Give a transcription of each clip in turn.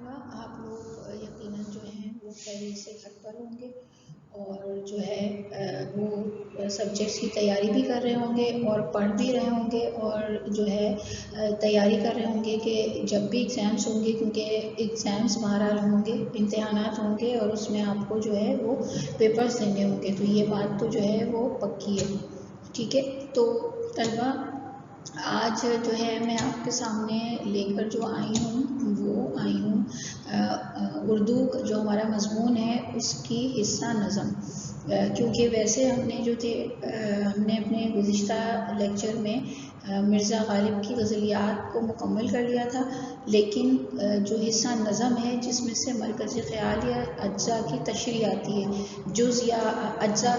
طلبا آپ لوگ یقیناً جو ہیں وہ خیریت سے گھر پر ہوں گے اور جو ہے وہ سبجیکٹس کی تیاری بھی کر رہے ہوں گے اور پڑھ بھی رہے ہوں گے اور جو ہے تیاری کر رہے ہوں گے کہ جب بھی ایگزامس ہوں گے، کیونکہ ایگزامس بہرحال ہوں گے، امتحانات ہوں گے اور اس میں آپ کو جو ہے وہ پیپرز دینے ہوں گے، تو یہ بات تو جو ہے وہ پکی ہے. ٹھیک ہے، تو طلبا آج جو ہے میں آپ کے سامنے لے کر جو آئی ہوں وہ آئی ہوں اردو جو ہمارا مضمون ہے اس کی حصہ نظم، کیونکہ ویسے ہم نے جو تھے ہم نے اپنے گزشتہ لیکچر میں مرزا غالب کی غزلیات کو مکمل کر لیا تھا، لیکن جو حصہ نظم ہے جس میں سے مرکزی خیال یا اجزاء کی تشریح آتی ہے، جز یا اجزاء،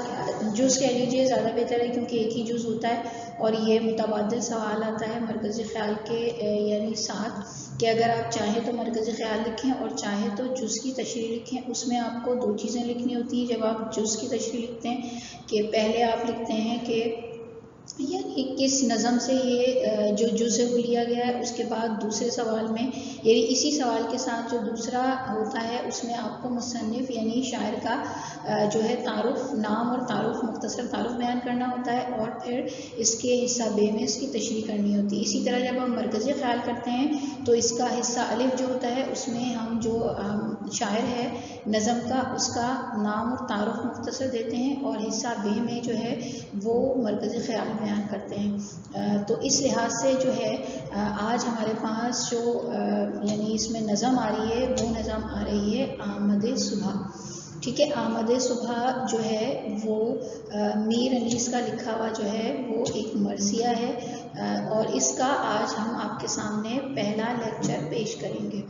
جز کہہ لیجیے زیادہ بہتر ہے کیونکہ ایک ہی جز ہوتا ہے اور یہ متبادل سوال آتا ہے مرکزی خیال کے یعنی ساتھ کہ اگر آپ چاہیں تو مرکزی خیال لکھیں اور چاہیں تو جز کی تشریح لکھیں. اس میں آپ کو دو چیزیں لکھنی ہوتی ہیں جب آپ جز کی تشریح لکھتے ہیں، کہ پہلے آپ لکھتے ہیں کہ یعنی کس نظم سے یہ جو جز ہے وہ لیا گیا ہے، اس کے بعد دوسرے سوال میں یعنی اسی سوال کے ساتھ جو دوسرا ہوتا ہے اس میں آپ کو مصنف یعنی شاعر کا جو ہے تعارف، نام اور تعارف، مختصر تعارف بیان کرنا ہوتا ہے اور پھر اس کے حصہ بے میں اس کی تشریح کرنی ہوتی ہے. اسی طرح جب ہم مرکزی خیال کرتے ہیں تو اس کا حصہ الف جو ہوتا ہے اس میں ہم جو شاعر ہے نظم کا اس کا نام اور تعارف مختصر دیتے ہیں اور حصہ بے میں جو ہے وہ مرکزی خیال بیان کرتے ہیں. تو اس لحاظ سے جو ہے آج ہمارے پاس جو یعنی اس میں نظم آ رہی ہے وہ نظم آ رہی ہے آمد صبح. ٹھیک ہے، آمد صبح جو ہے وہ میر انیس کا لکھا ہوا جو ہے وہ ایک مرثیہ ہے اور اس کا آج ہم آپ کے سامنے پہلا لیکچر پیش کریں گے.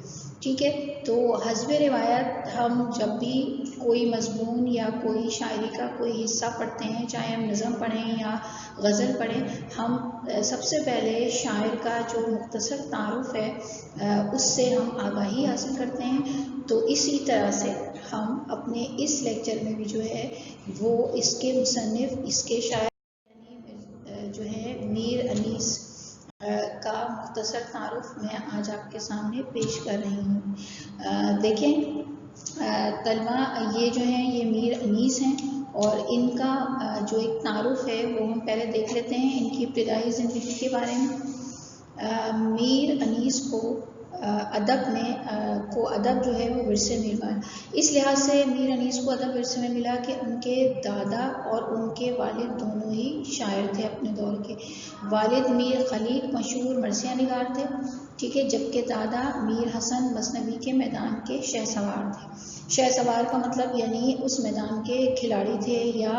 ٹھیک ہے، تو حسب روایت ہم جب بھی کوئی مضمون یا کوئی شاعری کا کوئی حصہ پڑھتے ہیں، چاہے ہم نظم پڑھیں یا غزل پڑھیں، ہم سب سے پہلے شاعر کا جو مختصر تعارف ہے اس سے ہم آگاہی حاصل کرتے ہیں. تو اسی طرح سے ہم اپنے اس لیکچر میں بھی جو ہے وہ اس کے مصنف، اس کے شاعر جو ہے میر انیس کا مختصر تعارف میں آج آپ کے سامنے پیش کر رہی ہوں. دیکھیں طلبا، یہ جو ہیں یہ میر انیس ہیں اور ان کا جو ایک تعارف ہے وہ ہم پہلے دیکھ لیتے ہیں ان کی ابتدائی زندگی کے بارے میں. میر انیس کو ادب جو ہے وہ ورثے میں ملا. اس لحاظ سے میر انیس کو ادب ورثے میں ملا کہ ان کے دادا اور ان کے والد دونوں ہی شاعر تھے اپنے دور کے. والد میر خلیق مشہور مرثیہ نگار تھے، ٹھیک ہے، جبکہ دادا میر حسن مثنوی کے میدان کے شہ سوار تھے. شہ سوار کا مطلب یعنی اس میدان کے کھلاڑی تھے، یا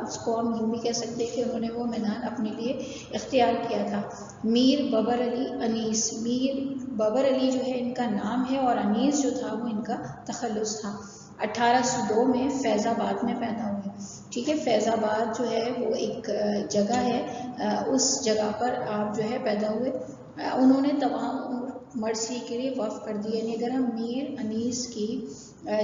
اس کو ہم یوں بھی کہہ سکتے کہ انہوں نے وہ میدان اپنے لیے اختیار کیا تھا. میر ببر علی انیس، میر ببر علی جو ہے ان کا نام ہے اور انیس جو تھا وہ ان کا تخلص تھا. 1802 میں فیض آباد میں پیدا ہوئے. ٹھیک ہے، فیض آباد جو ہے وہ ایک جگہ ہے، اس جگہ پر آپ جو ہے پیدا ہوئے. انہوں نے تمام مرثی کے لیے وقف کر دی. یعنی اگر ہم میر انیس کی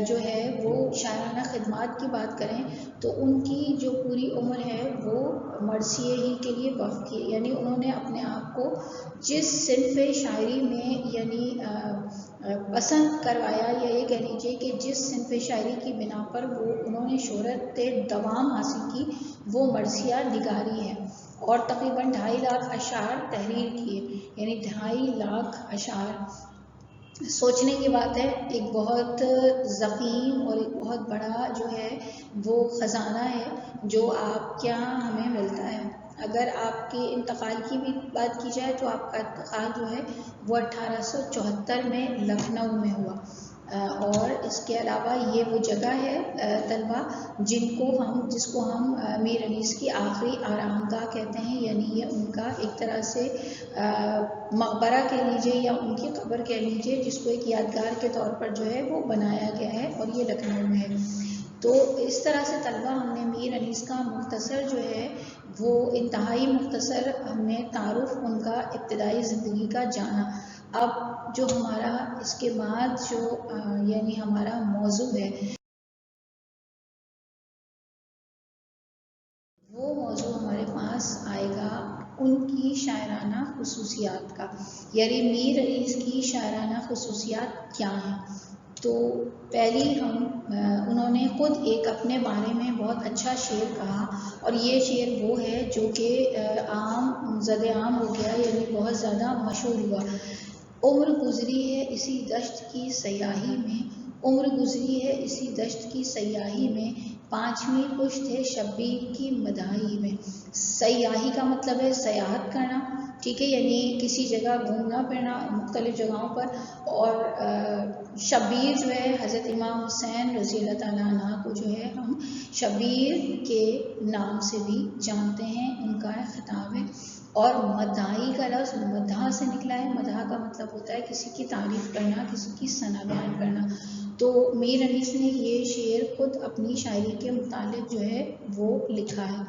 جو ہے وہ شاعرانہ خدمات کی بات کریں تو ان کی جو پوری عمر ہے وہ مرثیے ہی کے لیے وقف کی. یعنی انہوں نے اپنے آپ کو جس صنف شاعری میں یعنی پسند کروایا، یا یہ کہہ لیجیے کہ جس صنف شاعری کی بنا پر وہ انہوں نے شہرت دوام حاصل کی وہ مرثیہ نگاری ہے. اور تقریباً 2.5 لاکھ اشعار تحریر کیے. یعنی 2.5 لاکھ اشعار، سوچنے کی بات ہے. ایک بہت ضخیم اور ایک بہت بڑا جو ہے وہ خزانہ ہے جو آپ کے یہاں ہمیں ملتا ہے. اگر آپ کے انتقال کی بھی بات کی جائے تو آپ کا انتقال جو ہے وہ 1874 میں لکھنؤ میں ہوا. اور اس کے علاوہ یہ وہ جگہ ہے طلبا جس کو ہم میر انیس کی آخری آرام گاہ کہتے ہیں. یعنی یہ ان کا ایک طرح سے مقبرہ کہہ لیجیے یا ان کی قبر کہہ لیجیے، جس کو ایک یادگار کے طور پر جو ہے وہ بنایا گیا ہے اور یہ لکھنؤ میں ہے. تو اس طرح سے طلبا ہم نے میر انیس کا مختصر جو ہے وہ انتہائی مختصر ہم نے تعارف ان کا ابتدائی زندگی کا جانا. اب جو ہمارا اس کے بعد جو یعنی ہمارا موضوع ہے وہ موضوع ہمارے پاس آئے گا ان کی شاعرانہ خصوصیات کا، یعنی میر انیس کی شاعرانہ خصوصیات کیا ہیں۔ تو پہلی انہوں نے خود ایک اپنے بارے میں بہت اچھا شعر کہا، اور یہ شعر وہ ہے جو کہ زد عام ہو گیا، یعنی بہت زیادہ مشہور ہوا۔ عمر گزری ہے اسی دشت کی سیاہی میں، عمر گزری ہے اسی دشت کی سیاہی میں، 5ویں پشت ہے شبیر کی مداحی میں۔ سیاحی کا مطلب ہے سیاحت کرنا، ٹھیک ہے، یعنی کسی جگہ گھومنا پھرنا مختلف جگہوں پر۔ اور شبیر جو ہے حضرت امام حسین رضی اللہ تعالیٰ عنہ کو جو ہے ہم شبیر کے نام سے بھی جانتے ہیں، ان کا خطاب ہے۔ اور مداحی کا لفظ مدح سے نکلا ہے، مدح کا مطلب ہوتا ہے کسی کی تعریف کرنا، کسی کی ثنا بیان کرنا۔ تو میر انیس نے یہ شعر خود اپنی شاعری کے متعلق جو ہے وہ لکھا ہے۔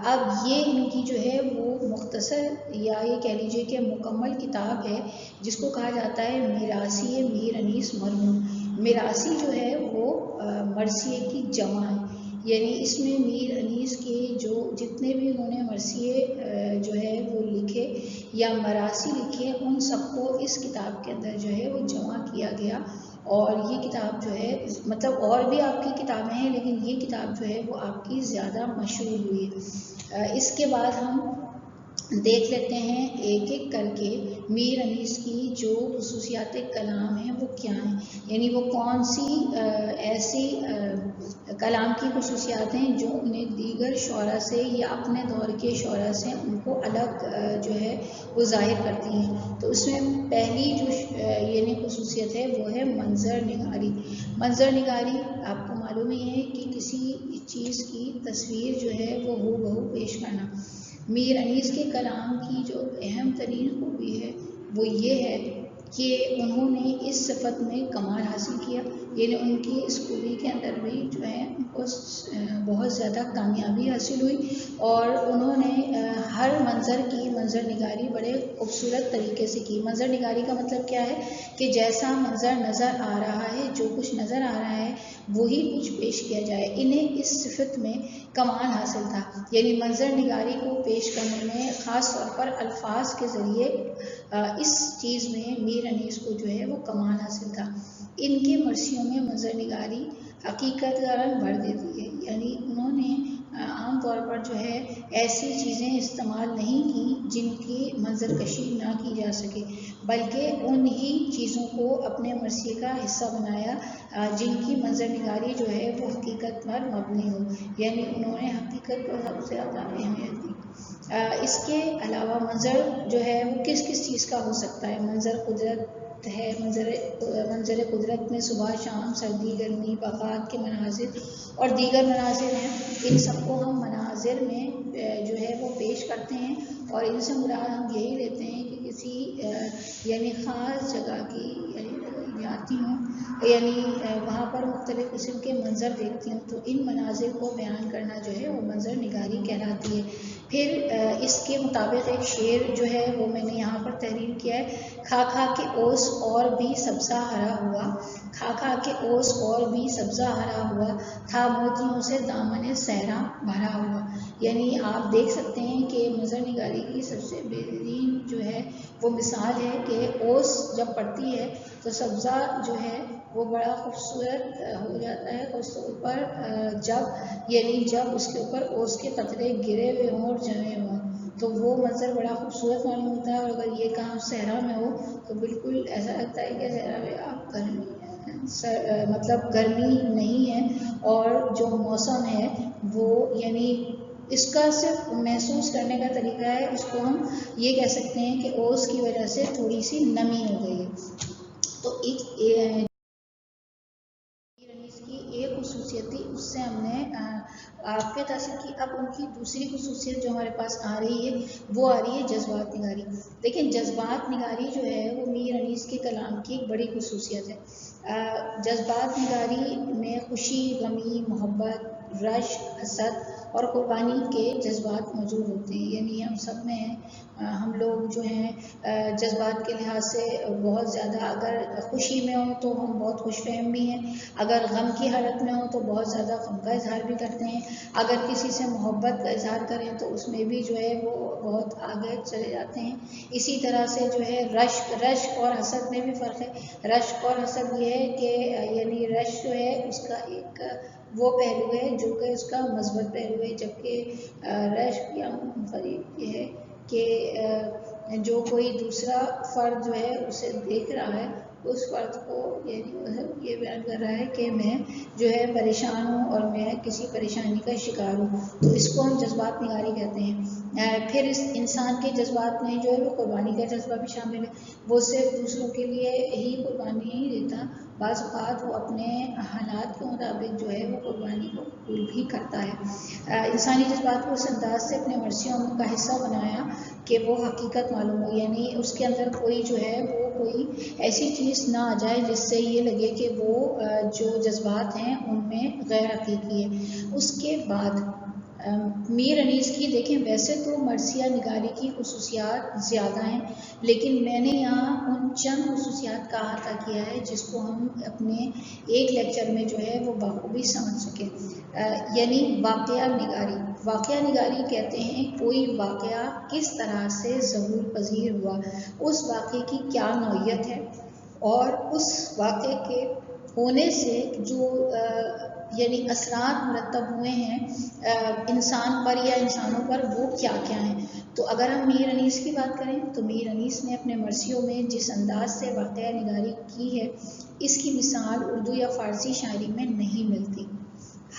اب یہ ان کی جو ہے وہ مختصر یا یہ کہہ لیجیے کہ مکمل کتاب ہے، جس کو کہا جاتا ہے میراثی میر انیس مرحوم۔ میراثی جو ہے وہ مرثیے کی جمع ہے، یعنی اس میں میر انیس کے جو جتنے بھی انہوں نے مرثیے جو ہے وہ لکھے یا مراثی لکھے، ان سب کو اس کتاب کے اندر جو ہے وہ جمع کیا گیا۔ اور یہ کتاب جو ہے مطلب اور بھی آپ کی کتابیں ہیں، لیکن یہ کتاب جو ہے وہ آپ کی زیادہ مشہور ہوئی ہے۔ اس کے بعد ہم دیکھ لیتے ہیں ایک ایک کر کے میر انیس کی جو خصوصیات کلام ہیں وہ کیا ہیں، یعنی وہ کون سی ایسی کلام کی خصوصیات ہیں جو انہیں دیگر شعراء سے یا اپنے دور کے شعراء سے ان کو الگ جو ہے وہ ظاہر کرتی ہیں۔ تو اس میں پہلی جو یعنی خصوصیت ہے وہ ہے منظر نگاری۔ منظر نگاری آپ کو معلوم ہی ہے کہ کسی چیز کی تصویر جو ہے وہ ہو بہو پیش کرنا۔ میر انیس کے کلام کی جو اہم ترین خوبی ہے وہ یہ ہے کہ انہوں نے اس صفت میں کمال حاصل کیا، یعنی ان کی اس خوبی کے اندر بھی جو ہے بہت زیادہ کامیابی حاصل ہوئی، اور انہوں نے ہر منظر کی منظر نگاری بڑے خوبصورت طریقے سے کی۔ منظر نگاری کا مطلب کیا ہے کہ جیسا منظر نظر آ رہا ہے، جو کچھ نظر آ رہا ہے وہی کچھ پیش کیا جائے۔ انہیں اس صفت میں کمال حاصل تھا، یعنی منظر نگاری کو پیش کرنے میں خاص طور پر الفاظ کے ذریعے اس چیز میں میر انیس کو جو ہے وہ کمال حاصل تھا۔ ان کے مرثیوں میں منظر نگاری حقیقت کا رنگ بھر دیتی ہے، یعنی انہوں نے عام طور پر جو ہے ایسی چیزیں استعمال نہیں کی جن کی منظر کشی نہ کی جا سکے، بلکہ ان ہی چیزوں کو اپنے مرثیے کا حصہ بنایا جن کی منظر نگاری جو ہے وہ حقیقت پر مبنی ہو، یعنی انہوں نے حقیقت کو سب سے زیادہ اہمیت دی۔ اس کے علاوہ منظر جو ہے وہ کس کس چیز کا ہو سکتا ہے؟ منظر قدرت ہے، منظر قدرت میں صبح شام، سردی گرمی، باغات کے مناظر اور دیگر مناظر ہیں۔ ان سب کو ہم مناظر میں جو ہے وہ پیش کرتے ہیں، اور ان سے مراد ہم یہی لیتے ہیں کہ کسی یعنی خاص جگہ کی جاتی ہوں، یعنی وہاں پر مختلف قسم کے منظر دیکھتی ہوں، تو ان مناظر کو بیان کرنا جو ہے وہ منظر نگاری کہلاتی ہے۔ پھر اس کے مطابق ایک شعر جو ہے وہ میں نے یہاں پر تحریر کیا ہے: کھا کھا کے اوس اور بھی سبزہ ہرا ہوا، کھا کھا کے اوس اور بھی سبزہ ہرا ہوا، تھا موتیوں سے دامن صحرا بھرا ہوا۔ یعنی آپ دیکھ سکتے ہیں کہ منظر نگاری کی سب سے بہترین جو ہے وہ مثال ہے کہ اوس جب پڑتی ہے تو سبزہ جو ہے وہ بڑا خوبصورت ہو جاتا ہے، اس کے اوپر جب اس کے اوپر اوس کے قطرے گرے ہوئے ہوں اور جمے ہوں تو وہ منظر بڑا خوبصورت معلوم ہوتا ہے۔ اور اگر یہ کام صحرا میں ہو تو بالکل ایسا لگتا ہے کہ صحرا میں آپ گرمی نہیں ہے، اور جو موسم ہے وہ یعنی اس کا صرف محسوس کرنے کا طریقہ ہے، اس کو ہم یہ کہہ سکتے ہیں کہ اوس کی وجہ سے تھوڑی سی نمی ہو گئی ہے۔ تو ایک خصوصیت تھی، اس سے ہم نے واقفیت حاصل کی۔ اب ان کی دوسری خصوصیت جو ہمارے پاس آ رہی ہے وہ آ رہی ہے جذبات نگاری۔ لیکن جذبات نگاری جو ہے وہ میر انیس کے کلام کی ایک بڑی خصوصیت ہے۔ جذبات نگاری میں خوشی، غمی، محبت، رشک، حسد اور قربانی کے جذبات موجود ہوتے ہیں. یعنی ہم سب میں ہم لوگ جو ہیں جذبات کے لحاظ سے بہت زیادہ، اگر خوشی میں ہوں تو ہم بہت خوش فہم بھی ہیں، اگر غم کی حالت میں ہوں تو بہت زیادہ غم کا اظہار بھی کرتے ہیں، اگر کسی سے محبت کا اظہار کریں تو اس میں بھی جو ہے وہ بہت آگے چلے جاتے ہیں. اسی طرح سے جو ہے رشک اور حسد میں بھی فرق ہے. رشک اور حسد یہ ہے کہ یعنی رشک جو ہے اس کا ایک وہ پہلو ہے جو کہ اس کا مثبت پہلو ہے، جبکہ رشک یا منفرد یہ ہے کہ جو کوئی دوسرا فرد جو ہے اسے دیکھ رہا ہے، اس فرد کو یعنی یہ بیان کر رہا ہے کہ میں جو ہے پریشان ہوں اور میں کسی پریشانی کا شکار ہوں، تو اس کو ہم جذبات نگاری کہتے ہیں. پھر اس انسان کے جذبات میں جو ہے وہ قربانی کا جذبہ بھی شامل ہے. وہ صرف دوسروں کے لیے ہی قربانی نہیں دیتا، بعض اوقات وہ اپنے حالات کے مطابق جو ہے وہ قربانی کو قبول بھی کرتا ہے. انسانی جذبات کو اس انداز سے اپنے مرثیوں کا حصہ بنایا کہ وہ حقیقت معلوم ہو، یعنی اس کے اندر کوئی جو ہے وہ کوئی ایسی چیز نہ آ جائے جس سے یہ لگے کہ وہ جو جذبات ہیں ان میں غیر حقیقی ہے. اس کے بعد میر انیس کی دیکھیں، ویسے تو مرثیہ نگاری کی خصوصیات زیادہ ہیں، لیکن میں نے یہاں ان چند خصوصیات کا احاطہ کیا ہے جس کو ہم اپنے ایک لیکچر میں جو ہے وہ بخوبی سمجھ سکیں. یعنی واقعہ نگاری. واقعہ نگاری کہتے ہیں کوئی واقعہ کس طرح سے ظہور پذیر ہوا، اس واقعے کی کیا نوعیت ہے، اور اس واقعے کے ہونے سے جو یعنی اثرات مرتب ہوئے ہیں انسان پر یا انسانوں پر، وہ کیا کیا ہیں. تو اگر ہم میر انیس کی بات کریں تو میر انیس نے اپنے مرثیوں میں جس انداز سے واقعہ نگاری کی ہے، اس کی مثال اردو یا فارسی شاعری میں نہیں ملتی.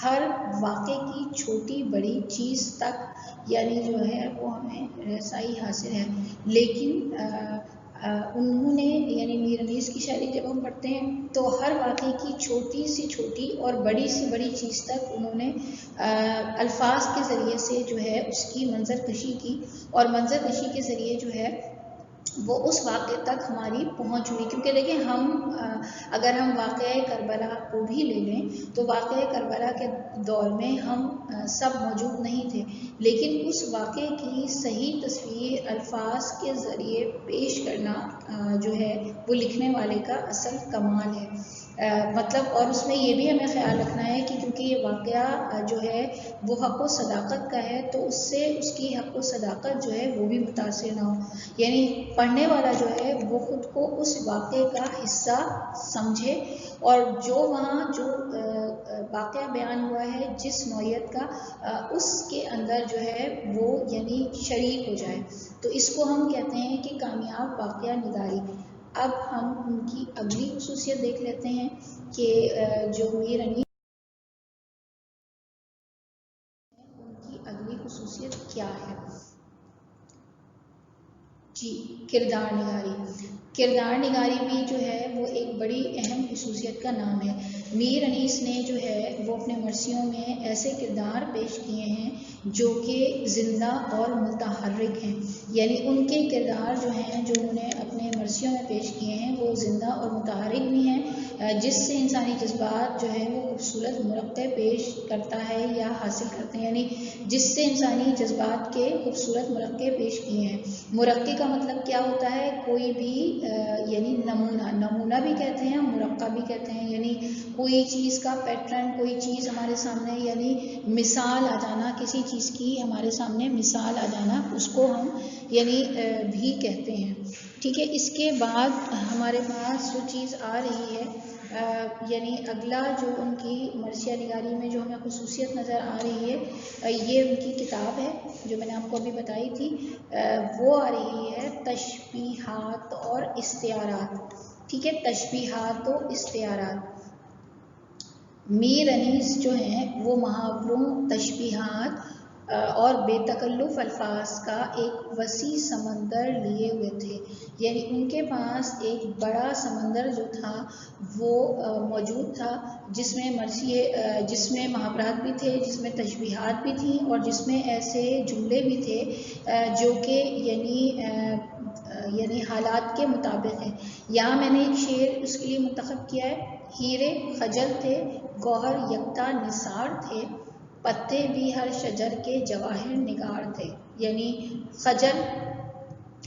ہر واقعے کی چھوٹی بڑی چیز تک یعنی جو ہے وہ ہمیں رسائی حاصل ہے، لیکن انہوں نے یعنی میر انیس کی شاعری جب ہم پڑھتے ہیں تو ہر واقعے کی چھوٹی سی چھوٹی اور بڑی سی بڑی چیز تک انہوں نے الفاظ کے ذریعے سے جو ہے اس کی منظر کشی کی، اور منظر کشی کے ذریعے جو ہے وہ اس واقعے تک ہماری پہنچ ہوئی. کیونکہ دیکھیں ہم اگر ہم واقعہ کربلا کو بھی لے لیں تو واقعہ کربلا کے دور میں ہم سب موجود نہیں تھے، لیکن اس واقعے کی صحیح تصویر الفاظ کے ذریعے پیش کرنا جو ہے وہ لکھنے والے کا اصل کمال ہے. مطلب اور اس میں یہ بھی ہمیں خیال رکھنا ہے کہ کیونکہ یہ واقعہ جو ہے وہ حق و صداقت کا ہے، تو اس سے اس کی حق و صداقت جو ہے وہ بھی متاثر نہ ہو. یعنی پڑھنے والا جو ہے وہ خود کو اس واقعے کا حصہ سمجھے، اور جو وہاں جو واقعہ بیان ہوا ہے جس نوعیت کا، اس کے اندر جو ہے وہ یعنی شریک ہو جائے. تو اس کو ہم کہتے ہیں کہ کامیاب واقعہ نگاری. اب ہم ان کی اگلی خصوصیت دیکھ لیتے ہیں کہ جو میر انیس ان کی اگلی خصوصیت کیا ہے. جی، کردار نگاری. کردار نگاری بھی جو ہے وہ ایک بڑی اہم خصوصیت کا نام ہے. میر انیس نے جو ہے وہ اپنے مرثیوں میں ایسے کردار پیش کیے ہیں جو کہ زندہ اور متحرک ہیں. یعنی ان کے کردار جو ہیں جو انہوں نے اپنے مرثیوں میں پیش کیے ہیں وہ زندہ اور متحرک بھی ہیں، جس سے انسانی جذبات جو ہے وہ خوبصورت مرقع پیش کرتا ہے یا حاصل کرتے ہیں. یعنی جس سے انسانی جذبات کے خوبصورت مرقع پیش کیے ہیں. مرقع کا مطلب کیا ہوتا ہے؟ کوئی بھی یعنی نمونہ بھی کہتے ہیں، مرقع بھی کہتے ہیں. یعنی کوئی چیز کا پیٹرن، کوئی چیز ہمارے سامنے یعنی مثال آ جانا، کسی چیز کی ہمارے سامنے مثال آ جانا، اس کو ہم یعنی بھی کہتے ہیں. ٹھیک ہے. اس کے بعد ہمارے پاس جو چیز آ رہی ہے یعنی اگلا جو ان کی مرثیہ نگاری میں جو ہمیں خصوصیت نظر آ رہی ہے، یہ ان کی کتاب ہے جو میں نے آپ کو ابھی بتائی تھی. وہ آ رہی ہے تشبیہات اور استعارات. ٹھیک ہے، تشبیہات و استعارات. میر انیس جو ہیں وہ محاوروں، تشبیہات اور بے تکلف الفاظ کا ایک وسیع سمندر لیے ہوئے تھے. یعنی ان کے پاس ایک بڑا سمندر جو تھا وہ موجود تھا، جس میں جس میں محاورات بھی تھے، جس میں تشبیہات بھی تھیں، اور جس میں ایسے جملے بھی تھے جو کہ یعنی حالات کے مطابق ہیں. یہاں میں نے ایک شعر اس کے لیے منتخب کیا ہے: ہیرے خجل تھے، گوہر یکتا نثار تھے، پتے بھی ہر شجر کے جواہر نگار تھے، یعنی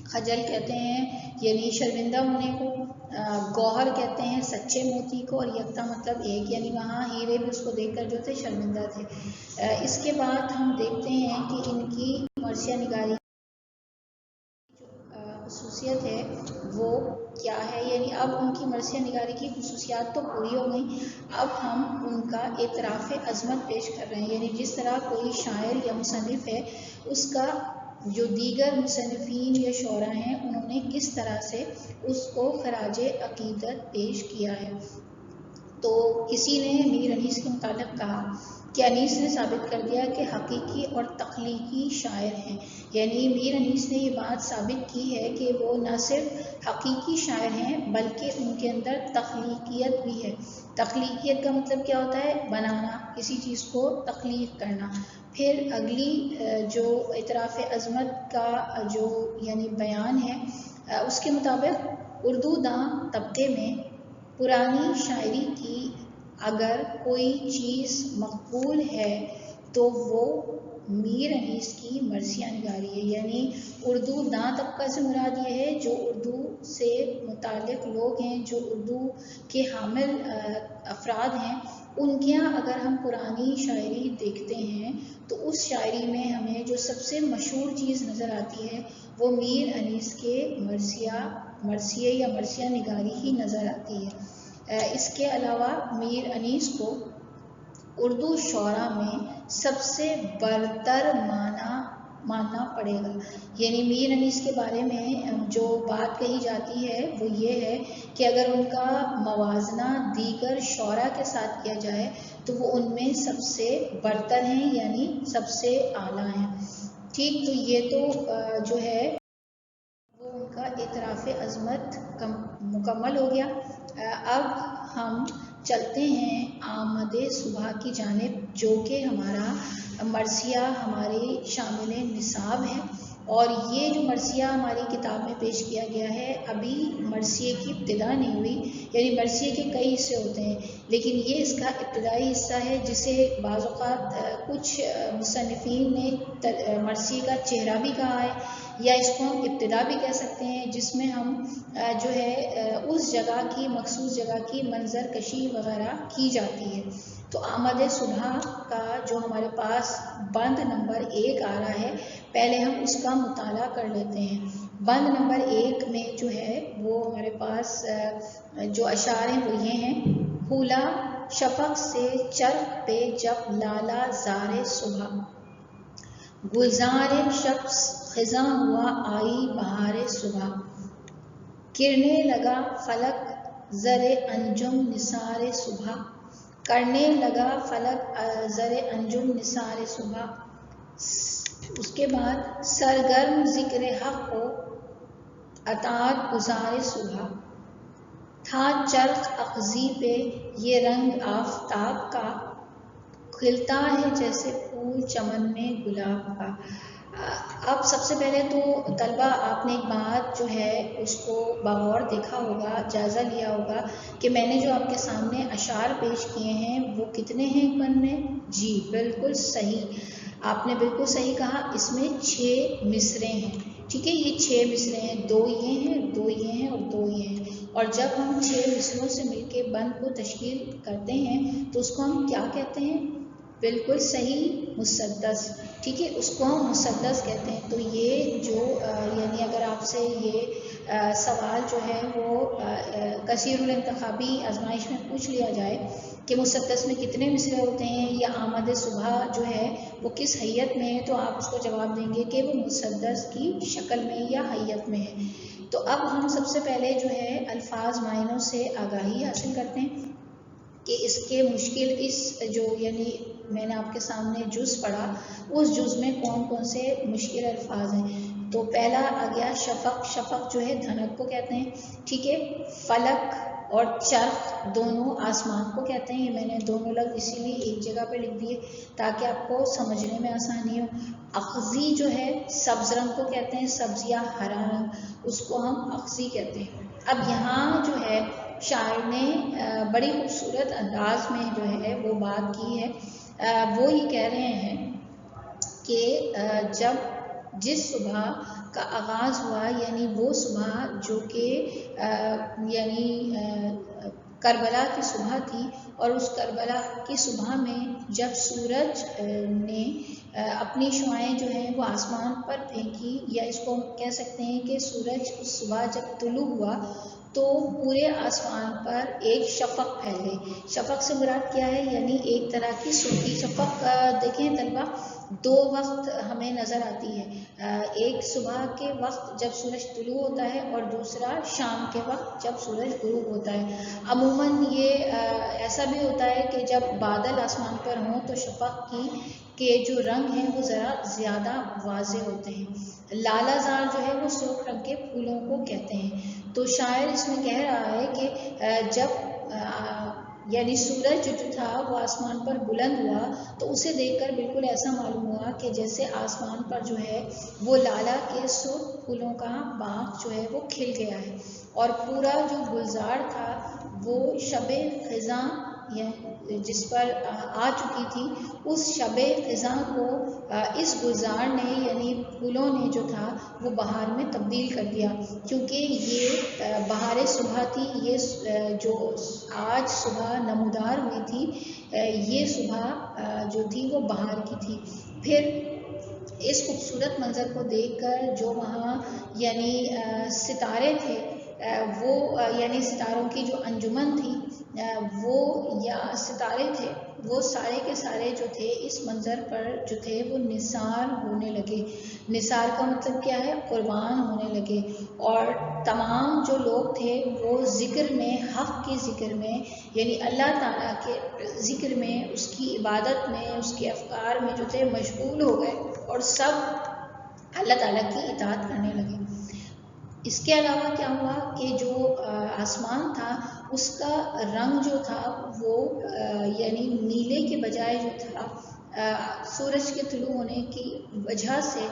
خجل کہتے ہیں یعنی شرمندہ ہونے کو، گوہر کہتے ہیں سچے موتی کو، اور یکتا مطلب ایک، یعنی وہاں ہیرے بھی اس کو دیکھ کر جو تھے شرمندہ تھے۔ اس کے بعد ہم دیکھتے ہیں کہ ان کی مرثیہ نگاری خصوصیت ہے وہ کیا ہے، یعنی اب ان کی مرثیہ نگاری کی خصوصیات تو پوری ہو گئیں، اب ہم ان کا اعتراف عظمت پیش کر رہے ہیں، یعنی جس طرح کوئی شاعر یا مصنف ہے اس کا جو دیگر مصنفین یا شعراء ہیں انہوں نے کس طرح سے اس کو خراج عقیدت پیش کیا ہے۔ تو کسی نے میر انیس کے متعلق کہا کہ انیس نے ثابت کر دیا کہ حقیقی اور تخلیقی شاعر ہیں، یعنی میر انیس نے یہ بات ثابت کی ہے کہ وہ نہ صرف حقیقی شاعر ہیں بلکہ ان کے اندر تخلیقیت بھی ہے۔ تخلیقیت کا مطلب کیا ہوتا ہے؟ بنانا، کسی چیز کو تخلیق کرنا۔ پھر اگلی جو اعتراف عظمت کا جو یعنی بیان ہے اس کے مطابق اردو داں طبقے میں پرانی شاعری کی اگر کوئی چیز مقبول ہے تو وہ میر انیس کی مرثیہ نگاری ہے، یعنی اردو داں طبقہ سے مراد یہ ہے جو اردو سے متعلق لوگ ہیں، جو اردو کے حامل افراد ہیں، ان کے یہاں اگر ہم پرانی شاعری دیکھتے ہیں تو اس شاعری میں ہمیں جو سب سے مشہور چیز نظر آتی ہے وہ میر انیس کے مرثیے یا مرثیہ نگاری ہی نظر آتی ہے۔ اس کے علاوہ میر انیس کو اردو شعراء میں سب سے برتر ماننا پڑے گا، یعنی میر انیس کے بارے میں جو بات کہی جاتی ہے وہ یہ ہے کہ اگر ان کا موازنہ دیگر شعراء کے ساتھ کیا جائے تو وہ ان میں سب سے برتر ہیں، یعنی سب سے اعلیٰ ہیں۔ ٹھیک، تو یہ تو جو ہے وہ ان کا اعتراف عظمت مکمل ہو گیا۔ اب ہم چلتے ہیں آمد صبح کی جانب، جو کہ ہمارا مرثیہ ہمارے شامل نصاب ہے، اور یہ جو مرثیہ ہماری کتاب میں پیش کیا گیا ہے ابھی مرثیے کی ابتدا نہیں ہوئی، یعنی مرثیے کے کئی حصے ہوتے ہیں لیکن یہ اس کا ابتدائی حصہ ہے جسے بعض اوقات کچھ مصنفین نے مرثیے کا چہرہ بھی کہا ہے، یا اس کو ہم ابتدا بھی کہہ سکتے ہیں، جس میں ہم جو ہے اس جگہ کی مخصوص جگہ کی منظر کشی وغیرہ کی جاتی ہے۔ تو آمد صبح کا جو ہمارے پاس بند نمبر 1 آ رہا ہے، پہلے ہم اس کا مطالعہ کر لیتے ہیں۔ بند نمبر 1 میں جو ہے وہ ہمارے پاس جو اشعار ہیں وہ یہ ہیں: پھولا شفق سے چرخ پہ جب لالا زار صبح، گلزار شخص خزاں ہوا آئی بہار صبح، کرنے لگا فلک زر انجم نثار صبح، کرنے لگا فلک زر انجم نثار صبح۔ اس کے بعد سرگرم ذکر حق و اطاعت گزار صبح، تھا چرخ اخذی پہ یہ رنگ آفتاب کا، کھلتا ہے جیسے پھول چمن میں گلاب کا۔ اب سب سے پہلے تو طلبہ آپ نے ایک بات جو ہے اس کو بغور دیکھا ہوگا، جائزہ لیا ہوگا کہ میں نے جو آپ کے سامنے اشعار پیش کیے ہیں وہ کتنے ہیں ایک بند میں؟ جی بالکل صحیح، آپ نے بالکل صحیح کہا، اس میں 6 مصرے ہیں۔ ٹھیک ہے، یہ 6 مصرے ہیں، 2 یہ ہیں، 2 یہ ہیں اور 2 یہ ہیں، اور جب ہم 6 مصروں سے مل کے بند کو تشکیل کرتے ہیں تو اس کو ہم کیا کہتے ہیں؟ بالکل صحیح، مسدس۔ ٹھیک ہے، اس کو ہم مسدس کہتے ہیں۔ تو یہ جو یعنی اگر آپ سے یہ سوال جو ہے وہ کثیر الانتخابی آزمائش میں پوچھ لیا جائے کہ مسدس میں کتنے مصرے ہوتے ہیں یا آمد صبح جو ہے وہ کس حیت میں ہے، تو آپ اس کو جواب دیں گے کہ وہ مسدس کی شکل میں یا حیت میں ہے۔ تو اب ہم سب سے پہلے جو ہے الفاظ معنوں سے آگاہی حاصل کرتے ہیں کہ اس کے مشکل اس جو یعنی میں نے آپ کے سامنے جز پڑھا، اس جز میں کون کون سے مشکل الفاظ ہیں۔ تو پہلا آ گیا شفق، شفق جو ہے دھنک کو کہتے ہیں۔ ٹھیک ہے، فلک اور چرخ دونوں آسمان کو کہتے ہیں، یہ میں نے دونوں لفظ اسی لیے ایک جگہ پہ لکھ دیے تاکہ آپ کو سمجھنے میں آسانی ہو۔ اخذی جو ہے سبز رنگ کو کہتے ہیں، سبز یا ہرا رنگ، اس کو ہم اخذی کہتے ہیں۔ اب یہاں جو ہے شاعر نے بڑی خوبصورت انداز میں جو ہے وہ بات کی ہے وہ یہ کہہ رہے ہیں کہ جس صبح کا آغاز ہوا، یعنی وہ صبح جو کہ یعنی کربلا کی صبح تھی، اور اس کربلا کی صبح میں جب سورج نے اپنی شعاعیں جو ہیں وہ آسمان پر پھینکی، یا اس کو کہہ سکتے ہیں کہ سورج اس صبح جب طلوع ہوا تو پورے آسمان پر ایک شفق پھیلے۔ شفق سے مراد کیا ہے؟ یعنی ایک طرح کی سرخی شفق۔ دیکھیں طلبہ، دو وقت ہمیں نظر آتی ہے، ایک صبح کے وقت جب سورج طلوع ہوتا ہے، اور دوسرا شام کے وقت جب سورج غروب ہوتا ہے۔ عموماً یہ ایسا بھی ہوتا ہے کہ جب بادل آسمان پر ہوں تو شفق کے جو رنگ ہیں وہ ذرا زیادہ واضح ہوتے ہیں۔ لالا زار جو ہے وہ سرخ رنگ کے پھولوں کو کہتے ہیں۔ تو شاعر اس میں کہہ رہا ہے کہ جب یعنی سورج جو تھا وہ آسمان پر بلند ہوا تو اسے دیکھ کر بالکل ایسا معلوم ہوا کہ جیسے آسمان پر جو ہے وہ لالا کے سرخ پھولوں کا باغ جو ہے وہ کھل گیا ہے، اور پورا جو گلزار تھا وہ شب خزاں جس پر آ چکی تھی، اس شب خزاں کو اس گلزار نے یعنی پھولوں نے جو تھا وہ بہار میں تبدیل کر دیا، کیونکہ یہ بہار صبح تھی۔ یہ جو آج صبح نمودار ہوئی تھی، یہ صبح جو تھی وہ بہار کی تھی۔ پھر اس خوبصورت منظر کو دیکھ کر جو وہاں یعنی ستارے تھے، وہ یعنی ستاروں کی جو انجمن تھی، وہ یا ستارے تھے، وہ سارے کے سارے جو تھے اس منظر پر جو تھے وہ نثار ہونے لگے۔ نثار کا مطلب کیا ہے؟ قربان ہونے لگے، اور تمام جو لوگ تھے وہ ذکر میں، حق کی ذکر میں، یعنی اللہ تعالیٰ کے ذکر میں، اس کی عبادت میں، اس کے افکار میں جو تھے مشغول ہو گئے، اور سب اللہ تعالیٰ کی اطاعت کرنے لگے۔ اس کے علاوہ کیا ہوا کہ جو آسمان تھا اس کا رنگ جو تھا وہ یعنی نیلے کے بجائے جو تھا سورج کے طلوع ہونے کی وجہ سے،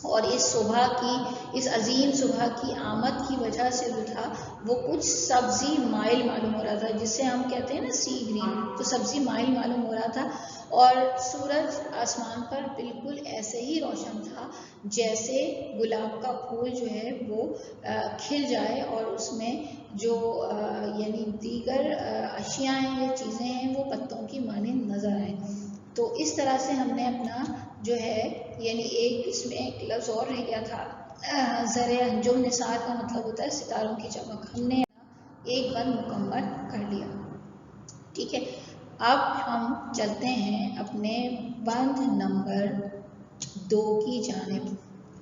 اور اس صبح کی، اس عظیم صبح کی آمد کی وجہ سے جو تھا وہ کچھ سبزی مائل معلوم ہو رہا تھا، جسے ہم کہتے ہیں نا سی گرین، تو سبزی مائل معلوم ہو رہا تھا، اور سورج آسمان پر بالکل ایسے ہی روشن تھا جیسے گلاب کا پھول جو ہے وہ کھل جائے اور اس میں جو یعنی دیگر اشیاء ہیں یا چیزیں ہیں وہ پتوں کی مانند نظر آئیں۔ تو اس طرح سے ہم نے اپنا جو ہے یعنی ایک اس میں ایک لفظ اور رہ گیا تھا، زر انجم، نثار کا مطلب ہوتا ہے ستاروں کی چمک۔ ہم نے ایک بند مکمل کر لیا، ٹھیک ہے۔ اب ہم چلتے ہیں اپنے بند نمبر 2 کی جانب۔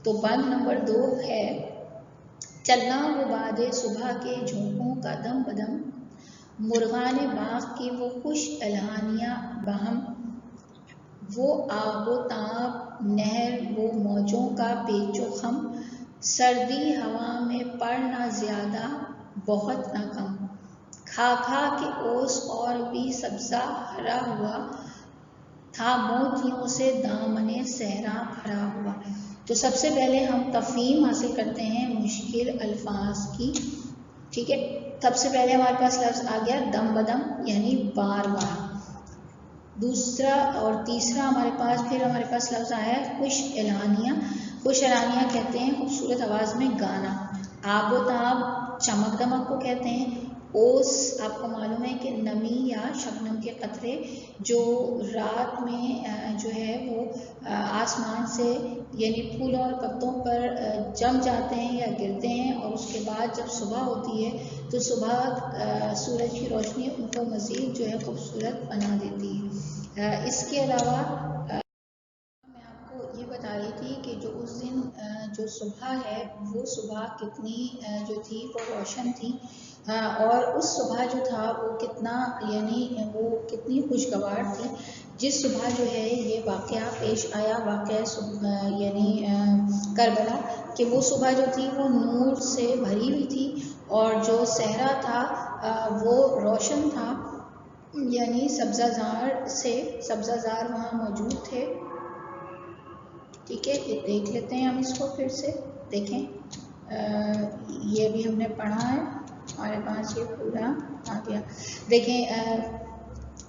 تو بند نمبر 2 ہے: چلنا وہ باد صبح کے جھونکوں کا دم بدم، مرغان باغ کی وہ خوش الحانیاں بہم، وہ آب و تاب نہر وہ موجوں کا پیچ و خم، سردی ہوا میں پڑ نہ زیادہ بہت نہ کم، کھا کھا کے اوس اور بھی سبزہ ہرا ہوا تھا، موتیوں سے دامن صحرا بھرا ہوا۔ تو سب سے پہلے ہم تفہیم حاصل کرتے ہیں مشکل الفاظ کی، ٹھیک ہے۔ سب سے پہلے ہمارے پاس لفظ آ گیا دم بدم، یعنی بار بار۔ دوسرا اور تیسرا ہمارے پاس لفظ آیا ہے خوش اعلانیہ۔ خوش اعلانیہ کہتے ہیں خوبصورت آواز میں گانا۔ آب و تاب چمک دمک کو کہتے ہیں۔ اوس آپ کو معلوم ہے کہ نمی یا شبنم کے قطرے جو رات میں جو ہے وہ آسمان سے یعنی پھولوں اور پتوں پر جم جاتے ہیں یا گرتے ہیں، اور اس کے بعد جب صبح ہوتی ہے تو صبح سورج کی روشنی ان کو مزید جو ہے خوبصورت بنا دیتی ہے۔ اس کے علاوہ میں آپ کو یہ بتا رہی تھی کہ جو اس دن جو صبح ہے وہ صبح کتنی جو تھی وہ روشن تھی، اور اس صبح جو تھا وہ کتنا یعنی وہ کتنی خوشگوار تھی۔ جس صبح جو ہے یہ واقعہ پیش آیا، واقعہ یعنی کربلا، کہ وہ صبح جو تھی وہ نور سے بھری ہوئی تھی، اور جو صحرا تھا وہ روشن تھا، یعنی سبزہ زار وہاں موجود تھے، ٹھیک ہے۔ یہ دیکھ لیتے ہیں ہم اس کو پھر سے، دیکھیں یہ بھی ہم نے پڑھا ہے، ہمارے پاس یہ پورا آ گیا۔ دیکھیں